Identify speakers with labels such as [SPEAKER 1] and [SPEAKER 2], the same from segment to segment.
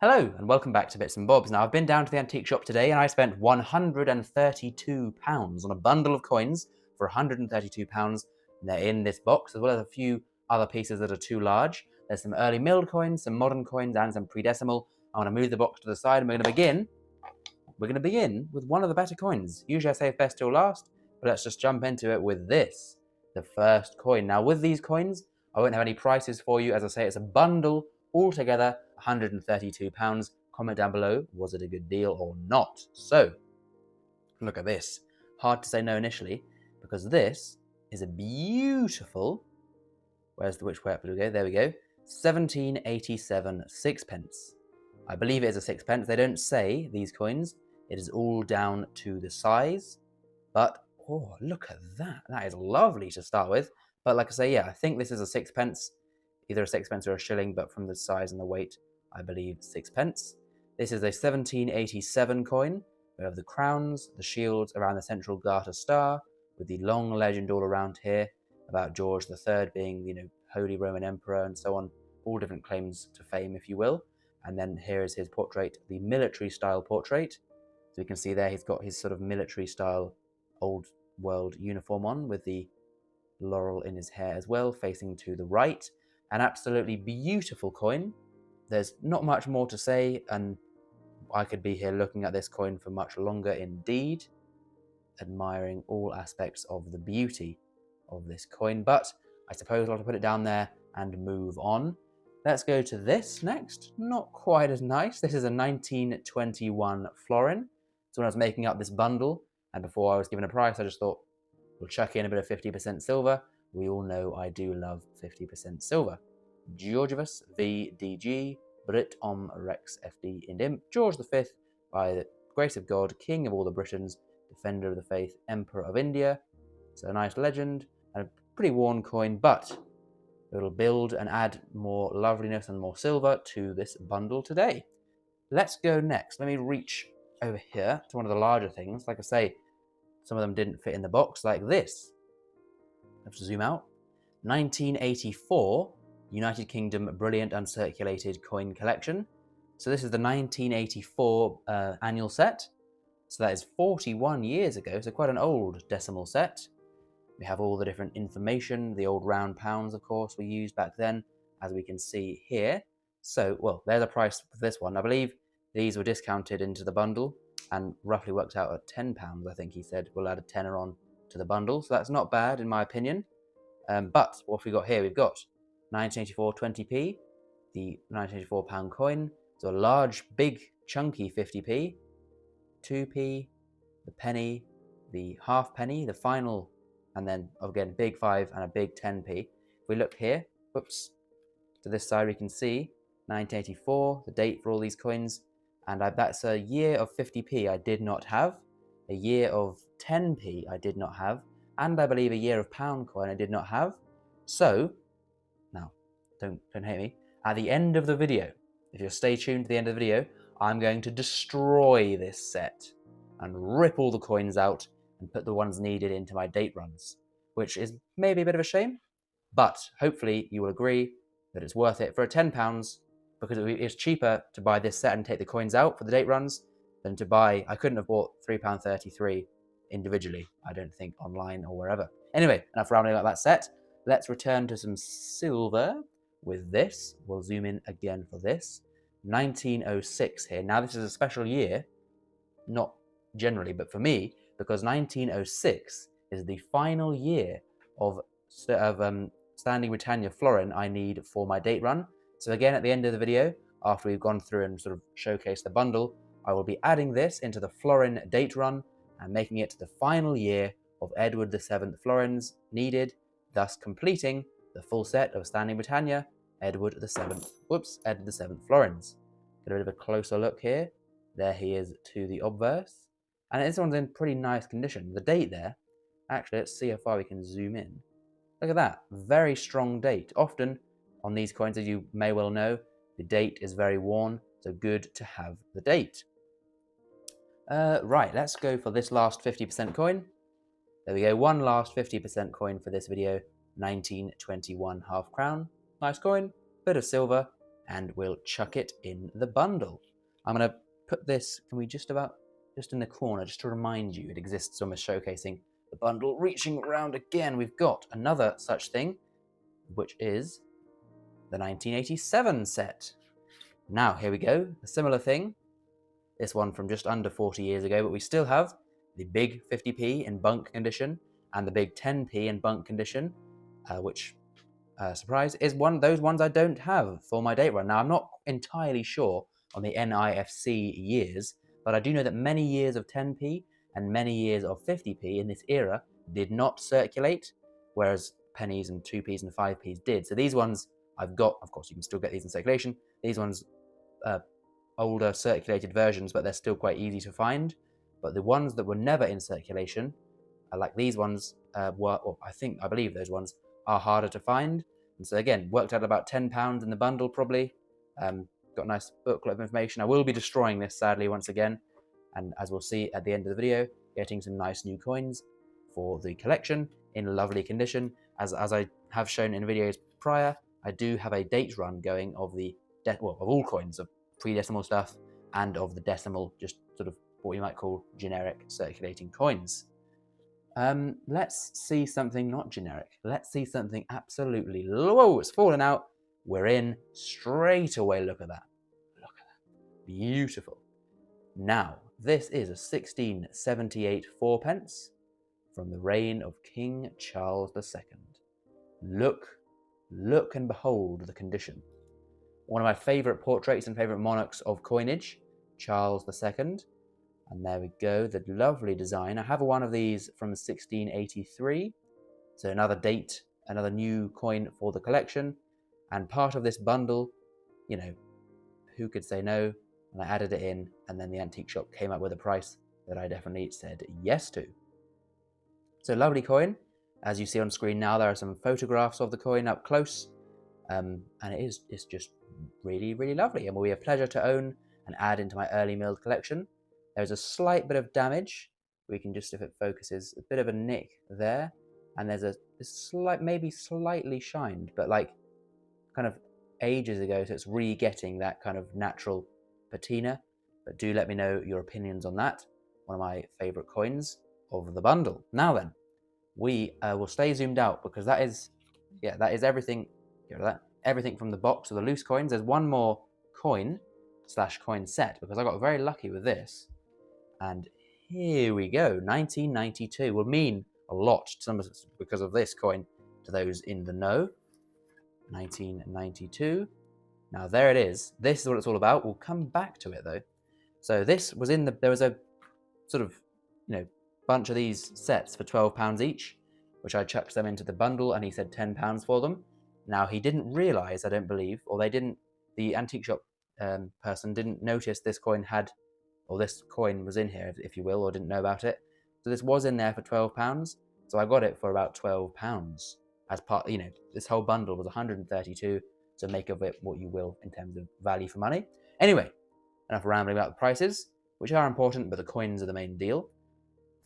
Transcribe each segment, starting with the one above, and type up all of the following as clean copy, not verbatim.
[SPEAKER 1] Hello and welcome back to Bits and Bobs. Now I've been down to the antique shop today and I spent £132 on a bundle of coins for £132. And they're in this box as well as a few other pieces that are too large. There's some early milled coins, some modern coins and some pre-decimal. I want to move the box to the side and we're going to begin with one of the better coins. Usually I save best till last, but let's just jump into it with this, the first coin. Now with these coins, I won't have any prices for you. As I say, it's a bundle altogether, £132. Comment down below, was it a good deal or not? So, look at this. Hard to say no initially, because this is a beautiful, which way up do we go? There we go. 1787 sixpence. I believe it is a sixpence. They don't say these coins. It is all down to the size. But, oh, look at that. That is lovely to start with. But like I say, yeah, I think this is a sixpence. Either a sixpence or a shilling, but from the size and the weight, I believe sixpence. This is a 1787 coin. We have the crowns, the shields around the central Garter star, with the long legend all around here about George III being, Holy Roman Emperor and so on. All different claims to fame, if you will. And then here is his portrait, the military style portrait. So you can see there he's got his sort of military style old world uniform on with the laurel in his hair as well, facing to the right. An absolutely beautiful coin. There's not much more to say, and I could be here looking at this coin for much longer indeed, admiring all aspects of the beauty of this coin. But I suppose I'll have to put it down there and move on. Let's go to this next. Not quite as nice. This is a 1921 florin. So when I was making up this bundle, and before I was given a price, I just thought, we'll chuck in a bit of 50% silver. We all know I do love 50% silver. Georgievus VDG, Brit Om Rex FD Indim, George V, by the grace of God, King of all the Britons, Defender of the Faith, Emperor of India. So a nice legend, and a pretty worn coin, but it'll build and add more loveliness and more silver to this bundle today. Let's go next. Let me reach over here to one of the larger things. Like I say, some of them didn't fit in the box, like this. Let's zoom out. 1984 United Kingdom Brilliant Uncirculated Coin Collection. So this is the 1984 annual set. So that is 41 years ago, so quite an old decimal set. We have all the different information, the old round pounds, of course, we used back then, as we can see here. So, well, there's a price for this one. I believe these were discounted into the bundle and roughly worked out at £10, I think he said. We'll add a tenner on to the bundle, so that's not bad in my opinion. But what have we got here? We've got 1984 20p, the 1984 pound coin, so a large, big, chunky 50p, 2p, the penny, the halfpenny, the final, and then again big 5 and a big 10p. If we look here, whoops, to this side we can see 1984, the date for all these coins, and that's a year of 50p I did not have, a year of 10p I did not have, and I believe a year of pound coin I did not have. So, now, don't hate me, at the end of the video, if you'll stay tuned to the end of the video, I'm going to destroy this set and rip all the coins out and put the ones needed into my date runs, which is maybe a bit of a shame, but hopefully you will agree that it's worth it for £10, because it's cheaper to buy this set and take the coins out for the date runs than to buy, I couldn't have bought £3.33 individually, I don't think, online or wherever. Anyway, enough rambling about that set. Let's return to some silver with this. We'll zoom in again for this. 1906 here. Now this is a special year, not generally, but for me, because 1906 is the final year of Standing Britannia florin I need for my date run. So again, at the end of the video, after we've gone through and sort of showcased the bundle, I will be adding this into the florin date run and making it the final year of Edward VII florins needed, thus completing the full set of Standing Britannia, Edward VII. Whoops, Edward VII florins. Get a bit of a closer look here. There he is to the obverse. And this one's in pretty nice condition. The date there, actually, let's see how far we can zoom in. Look at that, very strong date. Often on these coins, as you may well know, the date is very worn, so good to have the date. Right, let's go for this last 50% coin. There we go, one last 50% coin for this video, 1921 half crown. Nice coin, bit of silver, and we'll chuck it in the bundle. I'm going to put this, can we just in the corner, just to remind you it exists, almost showcasing the bundle. Reaching around again, we've got another such thing, which is the 1987 set. Now, here we go, a similar thing. This one from just under 40 years ago, but we still have the big 50p in bunk condition and the big 10p in bunk condition, which, surprise, is those ones I don't have for my date run. Now, I'm not entirely sure on the NIFC years, but I do know that many years of 10p and many years of 50p in this era did not circulate, whereas pennies and 2p's and 5p's did. So these ones I've got, of course, you can still get these in circulation. These ones, older circulated versions, but they're still quite easy to find. But the ones that were never in circulation, like these ones, I believe those ones are harder to find. And so again, worked out about £10 in the bundle probably. Got a nice booklet of information. I will be destroying this sadly once again, and as we'll see at the end of the video, getting some nice new coins for the collection in lovely condition. As I have shown in videos prior, I do have a date run going of of all coins, of pre-decimal stuff and of the decimal, just sort of what you might call generic circulating coins. Let's see something not generic. Let's see something absolutely, whoa, it's fallen out. We're in straight away. Look at that. Look at that. Beautiful. Now, this is a 1678 fourpence from the reign of King Charles II. Look and behold the condition. One of my favourite portraits and favourite monarchs of coinage, Charles II. And there we go, the lovely design. I have one of these from 1683. So another date, another new coin for the collection. And part of this bundle, you know, who could say no? And I added it in, and then the antique shop came up with a price that I definitely said yes to. So lovely coin. As you see on screen now, there are some photographs of the coin up close. And it's just really, really lovely, and will be a pleasure to own and add into my early milled collection. There's a slight bit of damage. We can just, if it focuses, a bit of a nick there, and there's a slight, maybe slightly shined, but like kind of ages ago, so it's re-getting that kind of natural patina. But do let me know your opinions on that. One of my favorite coins of the bundle. Now then, we will stay zoomed out because that is everything. Get rid of that. Everything from the box of the loose coins. There's one more coin / coin set because I got very lucky with this. And here we go. 1992 will mean a lot to some because of this coin to those in the know. 1992. Now there it is. This is what it's all about. We'll come back to it though. So this was there was a sort of, bunch of these sets for £12 each, which I chucked them into the bundle, and he said £10 for them. Now he didn't realise, I don't believe, or the antique shop person didn't notice this coin this coin was in here, if you will, or didn't know about it. So this was in there for £12. So I got it for about £12 as part, this whole bundle was 132. So make of it what you will in terms of value for money. Anyway, enough rambling about the prices, which are important, but the coins are the main deal.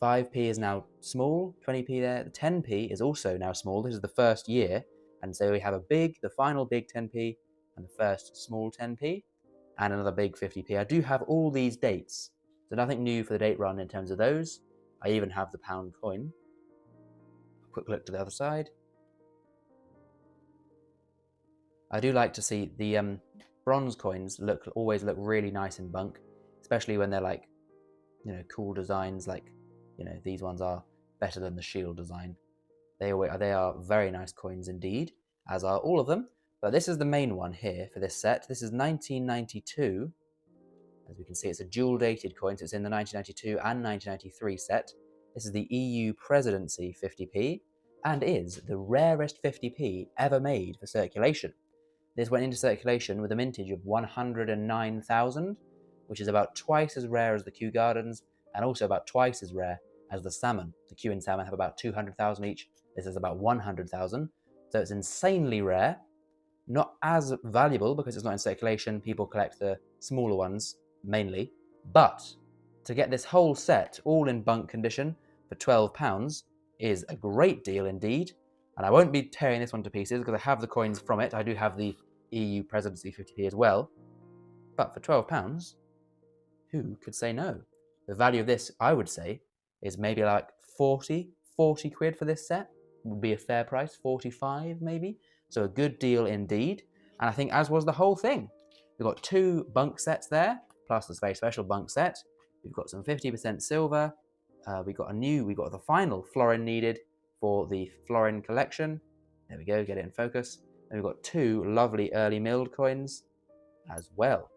[SPEAKER 1] 5p is now small, 20p there. The 10p is also now small. This is the first year. And so we have the final big 10p, and the first small 10p, and another big 50p. I do have all these dates, so nothing new for the date run in terms of those. I even have the pound coin. A quick look to the other side. I do like to see the bronze coins always look really nice in bunk, especially when they're like, cool designs. Like, these ones are better than the shield design. They are very nice coins indeed, as are all of them. But this is the main one here for this set. This is 1992. As we can see, it's a dual-dated coin, so it's in the 1992 and 1993 set. This is the EU Presidency 50p, and is the rarest 50p ever made for circulation. This went into circulation with a mintage of 109,000, which is about twice as rare as the Kew Gardens, and also about twice as rare as the salmon. The Kew and salmon have about 200,000 each. This is about 100,000. So it's insanely rare. Not as valuable because it's not in circulation. People collect the smaller ones mainly. But to get this whole set all in bunk condition for £12 is a great deal indeed. And I won't be tearing this one to pieces because I have the coins from it. I do have the EU presidency 50p as well. But for £12, who could say no? The value of this, I would say, is maybe like 40 quid for this set. Would be a fair price, 45 maybe. So a good deal indeed. And I think as was the whole thing. We've got 2 bunk sets there, plus this very special bunk set. We've got some 50% silver. We got the final florin needed for the florin collection. There we go, get it in focus. And we've got 2 lovely early milled coins as well.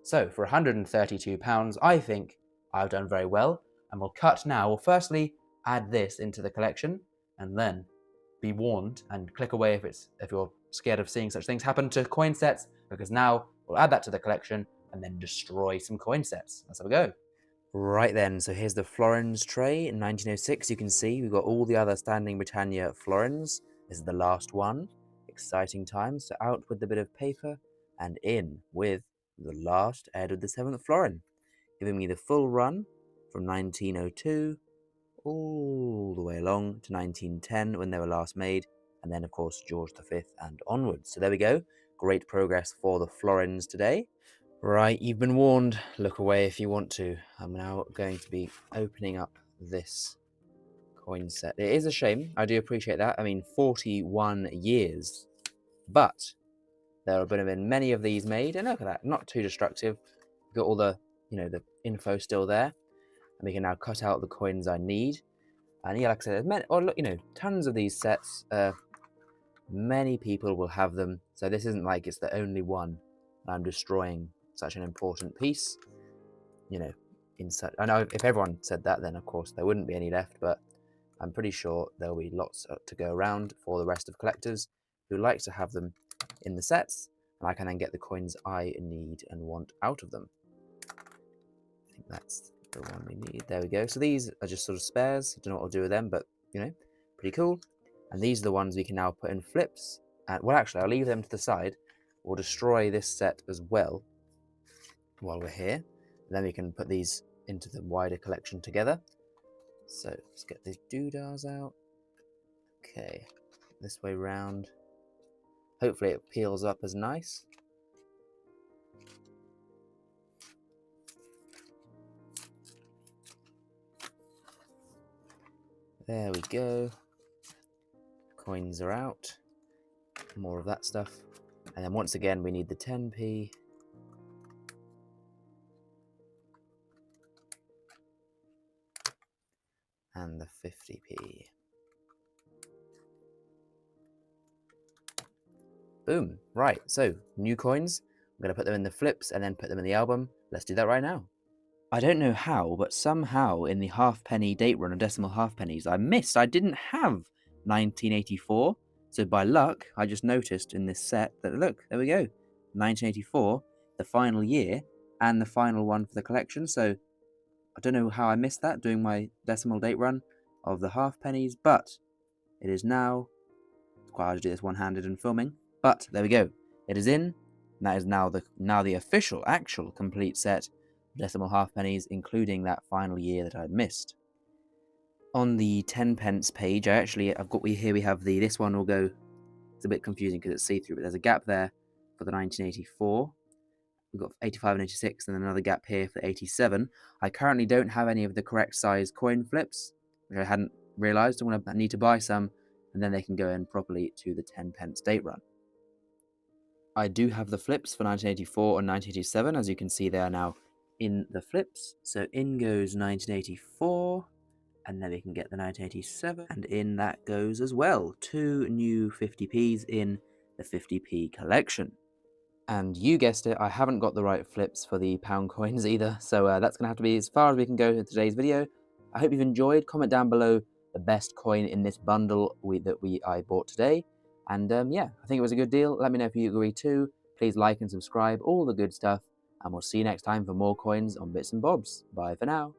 [SPEAKER 1] So for £132, I think I've done very well. And we'll cut now. We'll firstly add this into the collection, and then be warned and click away if you're scared of seeing such things happen to coin sets, because now we'll add that to the collection and then destroy some coin sets. Let's have a go. Right then, so here's the florins tray in 1906. You can see we've got all the other Standing Britannia florins. This is the last one. Exciting times. So out with the bit of paper and in with the last Edward VII florin, giving me the full run from 1902 all the way along to 1910 when they were last made, and then of course George V and onwards. So there we go. Great progress for the florins today. Right, you've been warned. Look away if you want to. I'm now going to be opening up this coin set. It is a shame. I do appreciate that. I mean, 41 years. But there have been many of these made, and look at that. Not too destructive. Got all the, the info still there. And we can now cut out the coins I need. And yeah, like I said, there's many, look, tons of these sets. Many people will have them. So this isn't like it's the only one I'm destroying such an important piece. I know if everyone said that, then of course there wouldn't be any left, but I'm pretty sure there'll be lots to go around for the rest of collectors who like to have them in the sets, and I can then get the coins I need and want out of them. I think that's the one we need. There we go. So these are just sort of spares. I don't know what I'll do with them, but pretty cool. And these are the ones we can now put in flips. Well, actually, I'll leave them to the side. We'll destroy this set as well while we're here. And then we can put these into the wider collection together. So let's get these doodahs out. Okay, this way round. Hopefully it peels up as nice. There we go. Coins are out. More of that stuff. And then once again, we need the 10p. And the 50p. Boom. Right, so new coins. I'm going to put them in the flips and then put them in the album. Let's do that right now. I don't know how, but somehow in the halfpenny date run of decimal halfpennies, I didn't have 1984. So by luck, I just noticed in this set that, look, there we go. 1984, the final year, and the final one for the collection. So I don't know how I missed that doing my decimal date run of the halfpennies, but it is now. It's quite hard to do this one-handed and filming, but there we go. It is in. And that is now the official, actual complete set of decimal halfpennies, including that final year that I missed. On the 10p page, we have this one will go. It's a bit confusing because it's see-through, but there's a gap there for the 1984. We've got 85 and 86, and then another gap here for 87. I currently don't have any of the correct size coin flips, which I hadn't realised. I need to buy some, and then they can go in properly to the 10p date run. I do have the flips for 1984 and 1987, as you can see they are now in the flips. So in goes 1984, and then we can get the 1987, and in that goes as well. 2 new 50p's in the 50p collection. And you guessed it, I haven't got the right flips for the pound coins either, so that's going to have to be as far as we can go in today's video. I hope you've enjoyed. Comment down below the best coin in this bundle I bought today. And yeah, I think it was a good deal. Let me know if you agree too. Please like and subscribe, all the good stuff. And we'll see you next time for more coins on Bits and Bobs. Bye for now.